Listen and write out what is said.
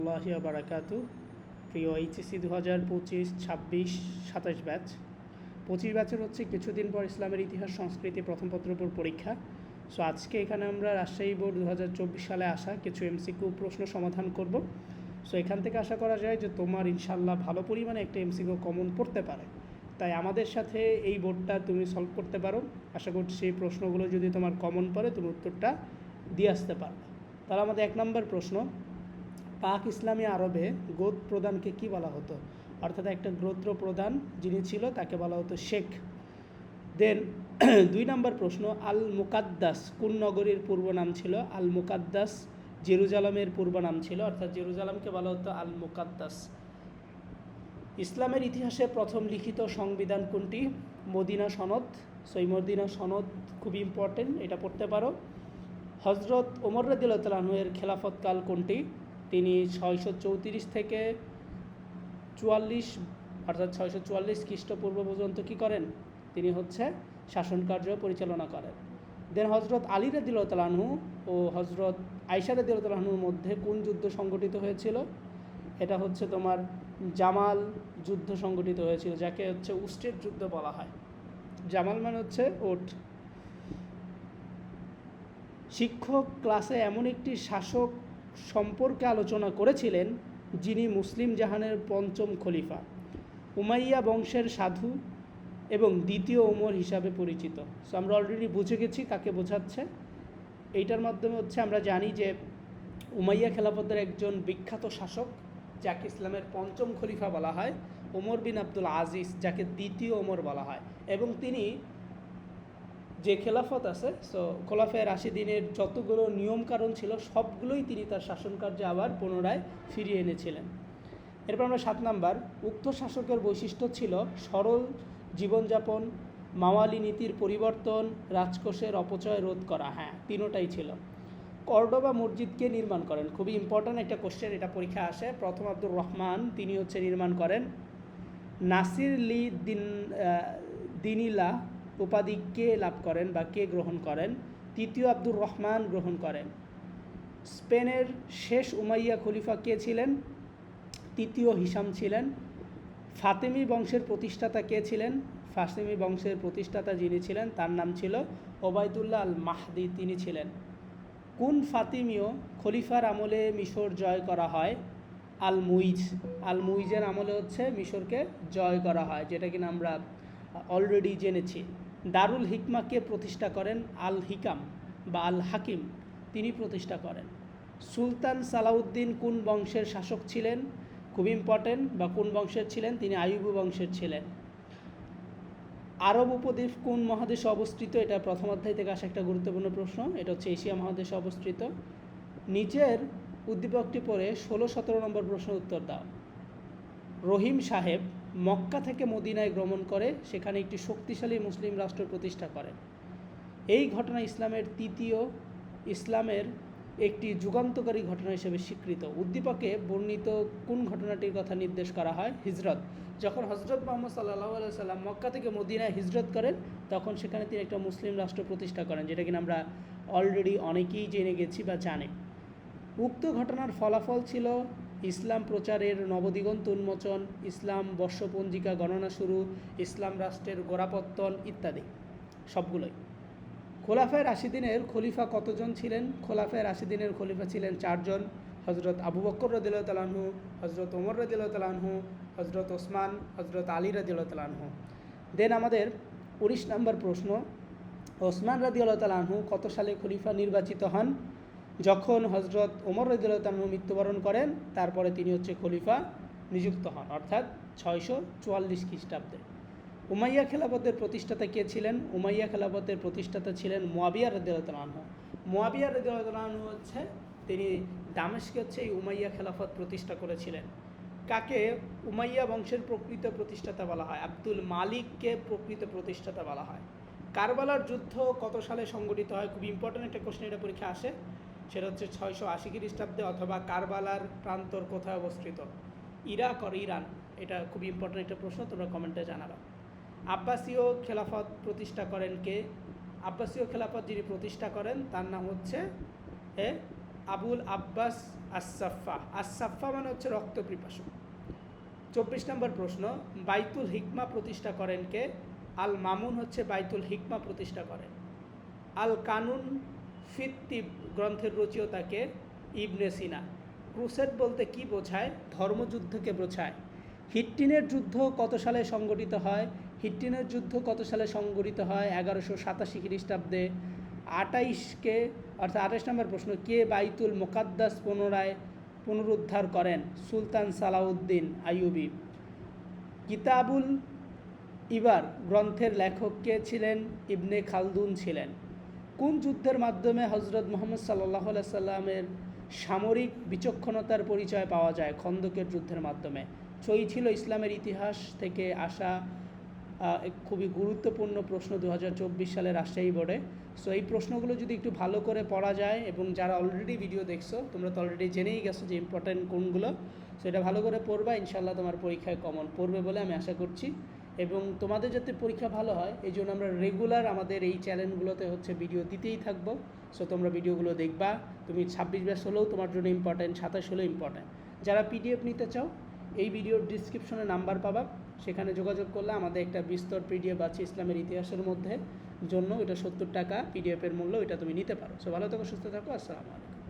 আল্লাহি বারাকাতু। প্রিয় এইচএসসি 2025-26-27 ব্যাচ, 25 ব্যাচের হচ্ছে কিছুদিন পর ইসলামের ইতিহাস সংস্কৃতি প্রথম পত্রের উপর পরীক্ষা। সো আজকে এখানে আমরা রাজশাহী বোর্ড 2024 সালে আসা কিছু এমসিকিউ প্রশ্ন সমাধান করব। সো এখান থেকে আশা করা যায় যে তোমার ইনশাল্লাহ ভালো পরিমাণে একটা এমসিকিউ কমন পড়তে পারে, তাই আমাদের সাথে এই বোর্ডটা তুমি সলভ করতে পারো। আশা করছি সেই প্রশ্নগুলো যদি তোমার কমন পড়ে তুমি উত্তরটা দিয়ে আসতে পারবে। তাহলে আমাদের 1 নম্বর প্রশ্ন, পাক ইসলামী আরবে গোত্র প্রধানকে কি বলা হতো? অর্থাৎ একটা গোত্র প্রধান যিনি ছিল তাকে বলা হতো শেখ। দেন 2 নম্বর প্রশ্ন, আল মুকাদ্দাস কোন নগরীর পূর্ব নাম ছিল? আল মুকাদ্দাস জেরুজালামের পূর্ব নাম ছিল, অর্থাৎ জেরুজালামকে বলা হতো আল মুকাদ্দাস। ইসলামের ইতিহাসে প্রথম লিখিত সংবিধান কোনটি? মদিনা সনদ। সো এই মদিনা সনদ খুবই ইম্পর্টেন্ট, এটা পড়তে পারো। হজরত ওমর রাদিয়াল্লাহু তাআলা আনহু এর খেলাফতকাল কোনটি? তিনি 634 থেকে 44 অর্থাৎ 644 খ্রিস্টপূর্ব পর্যন্ত কী করেন? তিনি হচ্ছে শাসনকার্য পরিচালনা করেন। দেন হজরত আলী রাদিয়াল্লাহু তাআলা আনহু ও হজরত আয়েশা রাদিয়াল্লাহু তাআলা আনহুর মধ্যে কোন যুদ্ধ সংগঠিত হয়েছিল? এটা হচ্ছে তোমার জামাল যুদ্ধ সংগঠিত হয়েছিল, যাকে হচ্ছে উষ্ট্রের যুদ্ধ বলা হয়। জামাল মানে হচ্ছে ওট। শিক্ষক ক্লাসে এমন একটি শাসক সম্পর্কে আলোচনা করেছিলেন যিনি মুসলিম জাহানের পঞ্চম খলিফা, উমাইয়া বংশের সাধু এবং দ্বিতীয় ওমর হিসাবে পরিচিত। সো আমরা অলরেডি বুঝে গেছি কাকে বোঝাচ্ছে। এইটার মাধ্যমে হচ্ছে আমরা জানি যে উমাইয়া খেলাফতের একজন বিখ্যাত শাসক যাকে ইসলামের পঞ্চম খলিফা বলা হয়, ওমর বিন আব্দুল আজিজ, যাকে দ্বিতীয় ওমর বলা হয়। এবং তিনি যে খেলাফত আছে, সো খোলাফায়ে রাশিদিনের যতগুলো নিয়মকানুন ছিল সবগুলোই তিনি তার শাসনকার্যে আবার পুনরায় ফিরিয়ে এনেছিলেন। এরপর আমরা 7 নাম্বার, উক্ত শাসকের বৈশিষ্ট্য ছিল সরল জীবনযাপন, মাওয়ালি নীতির পরিবর্তন, রাজকোষের অপচয় রোধ করা। হ্যাঁ, তিনোটাই ছিল। কর্ডোবা মসজিদকে নির্মাণ করেন? খুবই ইম্পর্ট্যান্ট একটা কোশ্চেন, এটা পরীক্ষা আসে। প্রথম আব্দুর রহমান, তিনি হচ্ছে নির্মাণ করেন। নাসির লি দিনিলা উপাধি কে লাভ করেন বা কে গ্রহণ করেন? তৃতীয় আব্দুর রহমান গ্রহণ করেন। স্পেনের শেষ উমাইয়া খলিফা কে ছিলেন? তৃতীয় হিসাম ছিলেন। ফাতেমি বংশের প্রতিষ্ঠাতা কে ছিলেন? ফাতেমি বংশের প্রতিষ্ঠাতা যিনি ছিলেন তার নাম ছিল ওবায়দুল্লাহ আল মাহদি, তিনি ছিলেন। কোন ফাতিমীয় খলিফার আমলে মিশর জয় করা হয়? আল মুইজ। আল মুইজের আমলে হচ্ছে মিশরকে জয় করা হয়, যেটা কিনা আমরা অলরেডি জেনেছি। দারুল হিকমাকে প্রতিষ্ঠা করেন আল হিকাম বা আল হাকিম, তিনি প্রতিষ্ঠা করেন। সুলতান সালাউদ্দিন কোন বংশের শাসক ছিলেন? খুব ইম্পর্টেন্ট, বা কোন বংশের ছিলেন? তিনি আইয়ুবী বংশের ছিলেন। আরব উপদ্বীপ কোন মহাদেশে অবস্থিত? এটা প্রথম অধ্যায় থেকে আসা একটা গুরুত্বপূর্ণ প্রশ্ন। এটা হচ্ছে এশিয়া মহাদেশে অবস্থিত। নিচের উদ্দীপকটি পড়ে 16-17 নম্বর প্রশ্নের উত্তর দাও। রহিম সাহেব মক্কা থেকে মদিনায় গমন করে সেখানে একটি শক্তিশালী মুসলিম রাষ্ট্র প্রতিষ্ঠা করেন। এই ঘটনা ইসলামের একটি যুগান্তকারী ঘটনা হিসেবে স্বীকৃত। উদ্দীপকে বর্ণিত কোন ঘটনাটির কথা নির্দেশ করা হয়? হিজরত। যখন হজরত মুহাম্মদ সাল্লাল্লাহু আলাইহি সাল্লাম মক্কা থেকে মদিনায় হিজরত করেন তখন সেখানে তিনি একটা মুসলিম রাষ্ট্র প্রতিষ্ঠা করেন, যেটা কিনা আমরা অলরেডি অনেকেই জেনে গেছি বা জানি। উক্ত ঘটনার ফলাফল ছিল ইসলাম প্রচারের নবদিগন্ত উন্মোচন, ইসলাম বর্ষপঞ্জিকা গণনা শুরু, ইসলাম রাষ্ট্রের গোড়াপত্তন ইত্যাদি সবগুলোই। খোলাফায়ে রাশিদিনের খলিফা কতজন ছিলেন? খোলাফায়ে রাশিদিনের খলিফা ছিলেন 4 জন। হজরত আবু বকর রাদিয়াল্লাহু তাআলা আনহু, হজরত ওমর রাদিয়াল্লাহু তাআলা আনহু, হজরত ওসমান, হজরত আলী রাদিয়াল্লাহু তাআলা আনহু। দেন আমাদের 19 নম্বর প্রশ্ন, ওসমান রাদিয়াল্লাহু তাআলা আনহু কত সালে খলিফা নির্বাচিত হন? যখন হজরত ওমর রাদিয়াল্লাহু তাআলা আনহু মৃত্যুবরণ করেন তারপরে তিনি হচ্ছে খলিফা নিযুক্ত হন, অর্থাৎ 644 খ্রিস্টাব্দে। উমাইয়া খেলাফতের প্রতিষ্ঠাতা কে ছিলেন? উমাইয়া খেলাফতের প্রতিষ্ঠাতা ছিলেন মুয়াবিয়া রাদিয়াল্লাহু তাআলা আনহু। মুয়াবিয়া রাদিয়াল্লাহু তাআলা আনহু হচ্ছে তিনি দামেস্কে হচ্ছে এই উমাইয়া খেলাফত প্রতিষ্ঠা করেছিলেন। কাকে উমাইয়া বংশের প্রকৃত প্রতিষ্ঠাতা বলা হয়? আব্দুল মালিককে প্রকৃত প্রতিষ্ঠাতা বলা হয়। কারবালার যুদ্ধ কত সালে সংগঠিত হয়? খুব ইম্পর্ট্যান্ট একটা কোশ্চেন, এটা পরীক্ষা আসে। সেটা হচ্ছে 680 খ্রিস্টাব্দে। অথবা কারবালার প্রান্তর কোথায় অবস্থিত? ইরাক আর ইরান। এটা খুব ইম্পর্ট্যান্ট একটা প্রশ্ন, তোমরা কমেন্টে জানাবা। আব্বাসীয় খেলাফত প্রতিষ্ঠা করেন কে? আব্বাসীয় খেলাফত যিনি প্রতিষ্ঠা করেন তার নাম হচ্ছে আবুল আব্বাস আসাফা। আসাফা মানে হচ্ছে রক্ত পিপাসু। 24 নম্বর প্রশ্ন, বাইতুল হিকমা প্রতিষ্ঠা করেন কে? আল মামুন হচ্ছে বাইতুল হিকমা প্রতিষ্ঠা করেন। আল কানুন ফিত তিব গ্রন্থের রচয়িতাকে? ইবনে সিনা। ক্রুসেড বলতে কি বোঝায়? ধর্মযুদ্ধকে বোঝায়। হিট্টিনের যুদ্ধ কত সালে সংগঠিত হয়? হিট্টিনের যুদ্ধ কত সালে সংগঠিত হয়? 1187 খ্রিস্টাব্দে। 28কে অর্থাৎ 28 নম্বর প্রশ্ন, কে বাইতুল মোকাদ্দাস পুনরুদ্ধার করেন? সুলতান সালাউদ্দিন আইয়ুবী। কিতাবুল ইবার গ্রন্থের লেখক কে ছিলেন? ইবনে খালদুন ছিলেন। কোন যুদ্ধের মাধ্যমে হজরত মুহাম্মদ সাল্লাল্লাহু আলাইহি সাল্লামের সামরিক বিচক্ষণতার পরিচয় পাওয়া যায়? খন্দকের যুদ্ধের মাধ্যমে। এই ছিল ইসলামের ইতিহাস থেকে আসা খুবই গুরুত্বপূর্ণ প্রশ্ন 2024 সালের রাজশাহী বোর্ডে। সো এই প্রশ্নগুলো যদি একটু ভালো করে পড়া যায়, এবং যারা অলরেডি ভিডিও দেখছো তোমরা তো অলরেডি জেনেই গেছো যে ইম্পর্ট্যান্ট কোনগুলো, সো এটা ভালো করে পড়বা, ইনশাল্লাহ তোমার পরীক্ষায় কমন পড়বে বলে আমি আশা করছি। এবং তোমাদের যাতে পরীক্ষা ভালো হয় এই জন্য আমরা রেগুলার আমাদের এই চ্যানেলগুলোতে হচ্ছে ভিডিও দিতেই থাকবো। সো তোমরা ভিডিওগুলো দেখবা। তুমি 26 ব্যাচ হলেও তোমার জন্য ইম্পর্ট্যান্ট, 27 হলেও ইম্পর্ট্যান্ট। যারা পিডিএফ নিতে চাও এই ভিডিওর ডিসক্রিপশনে নাম্বার পাবা, সেখানে যোগাযোগ করলে আমাদের একটা বিস্তর পিডিএফ আছে ইসলামের ইতিহাসের মধ্যে জন্য, এটা 70 টাকা পিডিএফের মূল্য, এটা তুমি নিতে পারো। সো ভালো থাকো, সুস্থ থাকো, আসসালামু আলাইকুম।